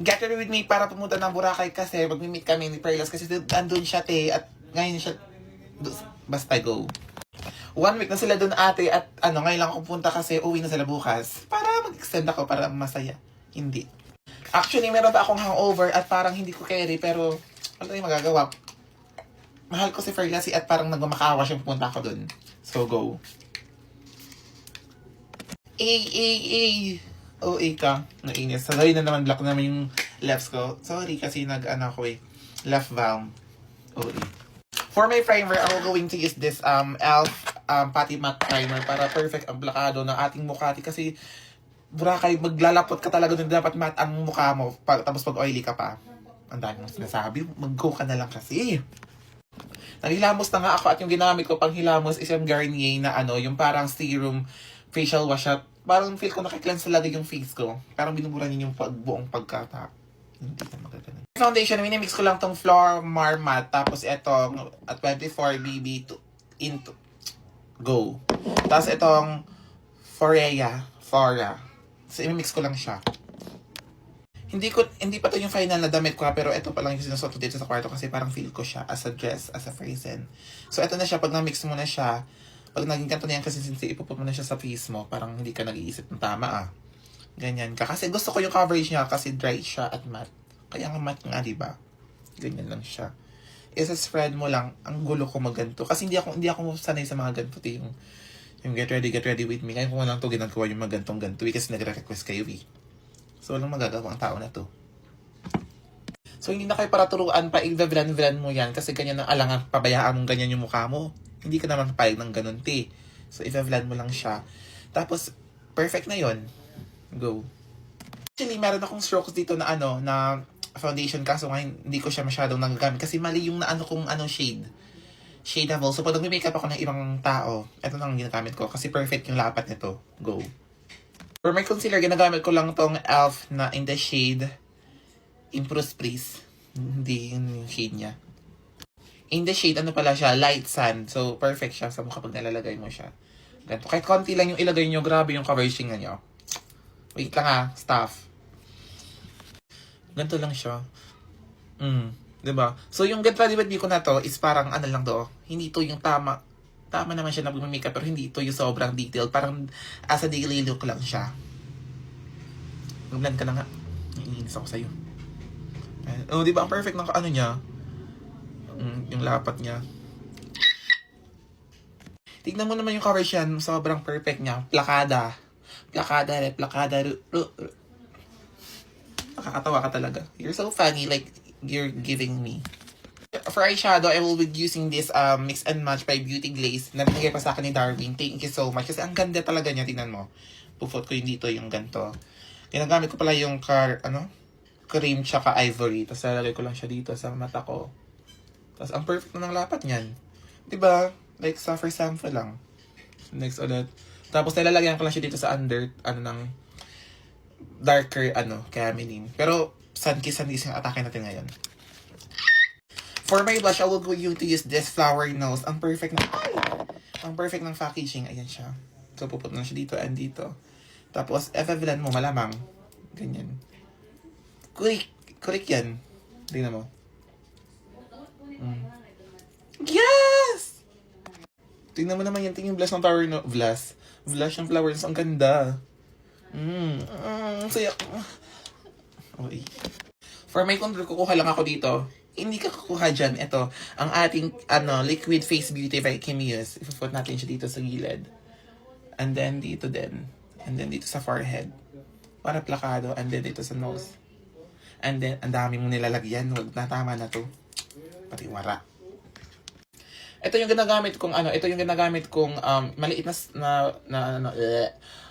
Get ready with me para pumunta ng Boracay kasi mag-meet kami ni Perlas kasi andun siya at ngayon siya, basta go. 1 week na sila dun ate at ngayon lang ako punta kasi uwi na sila bukas para mag-extend ako para masaya. Hindi. Actually, meron pa akong hangover at parang hindi ko carry pero wala tayong magagawa. Mahal ko si Ferlasi at parang nagmamakawa siyang pupunta ako dun. So, go. OA ka. Nainis. Sorry na naman, black naman yung lefts ko. Sorry kasi left valve. OA. For my primer, I'm going to use this e.l.f. Putty Matte Primer para perfect ang blakado ng ating mukha. Kasi Boracay, maglalapot ka talaga dun. Dapat matte ang mukha mo. Tapos pag oily ka pa. Ang dami mong sinasabi. Mag-go ka na lang kasi. Naghilamos na nga ako at yung ginamit ko pang hilamos is yung Garnier na yung parang serum facial wash at parang feel ko nakiklense talaga yung face ko. Parang binubura niyo yung buong pagkata. Hindi na magagana. Foundation, minimix ko lang tong Flor Mar Matte. Tapos itong at 24 BB into go. Tapos itong Fora. So, imimix ko lang siya. Hindi pa to yung final na damit ko pero ito pa lang yung sinusuot ko dito sa kwarto kasi parang feel ko siya as a dress, as a present. So, ito na siya. Pag na-mix mo na siya, pag naging kanto na yan kasi since ipuput mo na siya sa face mo, parang hindi ka nag-iisip ng tama Ganyan ka. Kasi gusto ko yung coverage niya kasi dry siya at matte. Kaya nga matte nga, diba? Ganyan lang siya. Isa-spread mo lang. Ang gulo ko maganto. Kasi hindi ako sanay sa mga ganto. Yung get ready with me. Kaya ko lang ito ginagawa yung mga gantong-ganto kasi nagre-request kayo So, walang magagawa ang tao na to. So, hindi na kayo para turuan pa, i-villain mo yan kasi ganyan ang alangan, pabayaan mong ganyan yung mukha mo. Hindi ka naman papayag ng ganun, So, i-villain mo lang siya. Tapos, perfect na yon. Go. Actually, meron akong strokes dito na na foundation kaso ngayon hindi ko siya masyadong nagagamit kasi mali yung kung shade. Shadeable. So, pag nag-makeup ako ng ibang tao, ito lang ginagamit ko kasi perfect yung lapat nito. Go. For my concealer, ginagamit ko lang tong e.l.f. na in the shade Improve Please. Hindi yun yung shade niya. In the shade, pala siya? Light Sand. So, perfect siya sa mukha pag nalalagay mo siya. Ganito. Kahit konti lang yung ilagay nyo, grabe yung coverage nyo. Wait lang staff. Ganito lang siya. Diba? So, yung Get Ready With Me ko na to is parang lang to. Hindi to yung tama. Tama naman siya na mag-makeup pero hindi ito yung sobrang detailed. Parang as a daily look lang siya. Mag-blend ka na nga. Naiinis ako sa'yo. Diba ang perfect ng niya? Yung lapat niya. Tignan mo naman yung coverage yan. Sobrang perfect niya. Plakada. Nakakatawa ka talaga. You're so funny. Like, you're giving me. For eyeshadow, I will be using this Mix and Match by Beauty Glaze. Nabigay pa sa akin ni Darwin. Thank you so much. Kasi ang ganda talaga niya. Tingnan mo. Pupot ko yung dito yung ganito. Ginagamit ko pala yung cream tsaka ivory. Tapos lalagay ko lang siya dito sa mata ko. Tapos ang perfect na ng lapat niyan. Diba? Like sa first sample lang. Next ulit. Tapos nilalagyan ko lang siya dito sa under, ng darker, cameline. Pero sun-kiss yung atake natin ngayon. For my blush, I will go to use this flower nose. Ang perfect ng packaging. Ayan siya. So, puput na siya dito and dito. Tapos, evivalent mo, malamang. Ganyan. Kurik yan. Tingnan mo. Yes! Tingnan mo naman yan. Tingnan yung blush ng flower nose. Blush ng flower nose. Ang ganda. Saya. Okay. For my contour, kukuha lang ako dito. Hindi ka kukuha dyan. Ito, ang ating Liquid Face Beauty by Kim Yus. Ipuput natin siya dito sa gilid. And then dito din. And then dito sa forehead. Para plakado. And then dito sa nose. And then, ang dami mong nilalagyan. Huwag na, tama na to. Pati wara. Ito yung ginagamit kong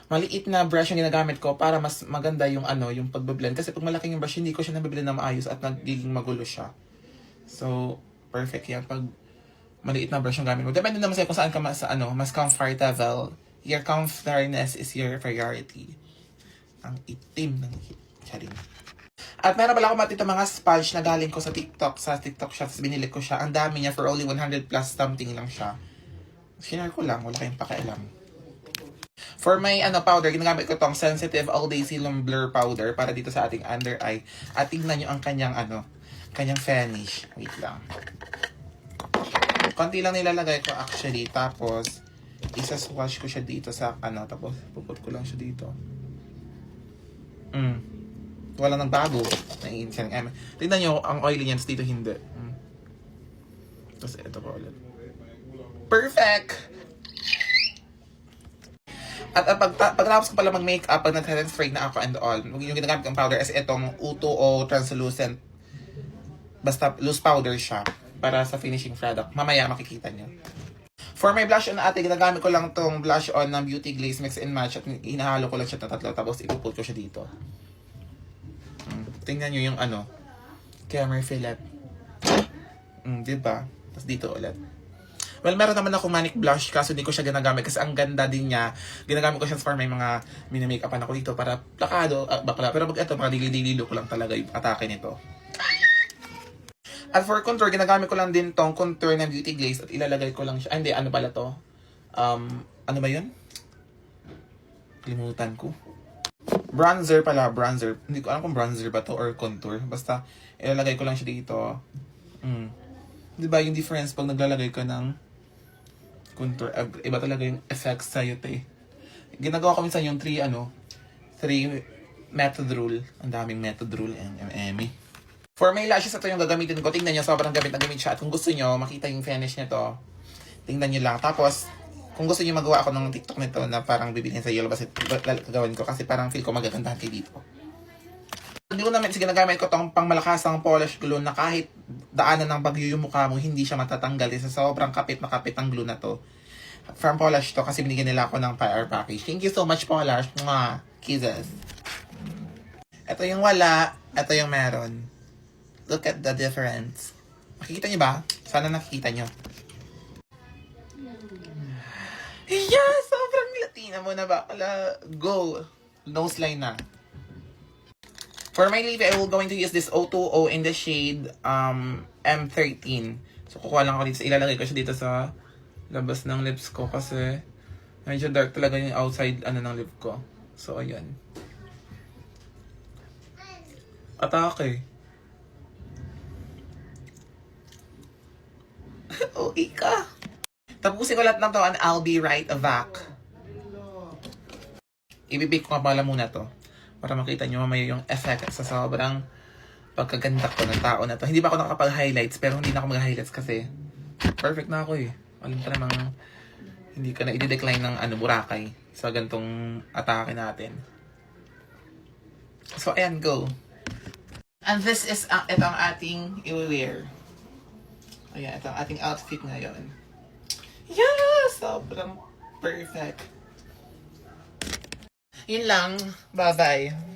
maliit na brush yung ginagamit ko para mas maganda yung yung pagbe-blend. Kasi pag malaking yung brush, hindi ko siya nabiblend na maayos at nagiging magulo siya. So, perfect yan pag maliit na brush yung gamit mo. Depende naman sa'yo kung saan ka mas comfortable. Your comfortableness is your priority. Ang itim ng charing. At meron pala ako matito mga sponge na galing ko sa TikTok. Sa TikTok siya, tapos binili ko siya. Ang dami niya for only 100 plus something lang siya. Sinare ko lang, wala kayong pakialam. For my powder, ginagamit ko tong Sensitive All Day Serum Blur Powder para dito sa ating under eye. At tignan nyo ang kanyang kanyang finish. Wait lang. Konti lang nilalagay ko actually. Tapos, isa-swatch ko siya dito sa tapos puput ko lang siya dito. Wala nang bago. Tignan nyo, ang oily niyan, dito hindi. Tapos ito pa ulit. Perfect! At pagtapos ko pala mag-makeup, pag nag-head spray na ako and all, yung ginagamit kong powder is itong U2O Translucent. Basta loose powder siya para sa finishing product. Mamaya makikita nyo. For my blush on ate, ginagamit ko lang tong blush on ng Beauty Glaze Mix and Match at inahalo ko lang siya tatlo tapos ipuput ko siya dito. Tingnan nyo yung camera fillet. Diba? Tapos dito ulit. Well, meron naman ako Manic Blush kaso hindi ko siya ginagamit kasi ang ganda din niya. Ginagamit ko siya for may mga mini-makeupan ako dito para plakado. Pero pag ito, para dili-dili ko lang talaga yung atake nito. At for contour, ginagamit ko lang din tong contour ng Beauty Glaze at ilalagay ko lang siya. Hindi, ano pala to? Ano ba yun? Kalimutan ko. Bronzer pala, bronzer. Hindi ko alam kung bronzer ba to or contour. Basta, ilalagay ko lang siya dito. Diba yung difference pag naglalagay ka ng contour? Iba talaga yung effects sa'yo, te. Ginagawa ko minsan yung 3 method rule. Ang daming method rule. For my lashes, ito yung gagamitin ko. Tingnan nyo, sobrang gamit na gamit siya. At kung gusto nyo, makita yung finish nito, tingnan nyo lang. Tapos, kung gusto nyo magawa ako ng TikTok nito na parang bibilhin sa Yellow Basit, gagawin ko kasi parang feel ko magagandahan kayo dito. Glue naman, ginagamit ko tong pangmalakasang polish glue na kahit daanan ng bagyo yung mukha mo, hindi siya matatanggal. Sa sobrang kapit na kapit ang glue na to. From Polish to kasi binigyan nila ako ng PR package. Thank you so much, Polish. Mga kisses. Ito yung wala, ito yung meron. Look at the difference. Makikita nyo ba? Sana nakikita nyo. Yeah! Sobrang Latina mo na ba? Go! Nose line na. For my lip, I will going to use this O2O in the shade M13. So, kukuha lang ako dito. Ilalagay ko siya dito sa labas ng lips ko kasi medyo dark talaga yung outside ng lip ko. So, ayan. Atake. Okay ka. Tapusin ko lahat ng to and I'll be right back. Ibibake ko nga pala muna to. Para makita nyo mamaya yung effect sa sobrang pagkaganda ko ng tao na to. Hindi pa ako nakapag-highlights pero hindi na ako mag-highlights kasi perfect na ako eh. Alam ka namang hindi ka na i-decline ng Boracay sa gantong atake natin. So ayan, go. And this is ito ang ating i-wear. Ayan, ito ang ating outfit ngayon. Yeah! Sobrang perfect. Yun lang. Bye-bye.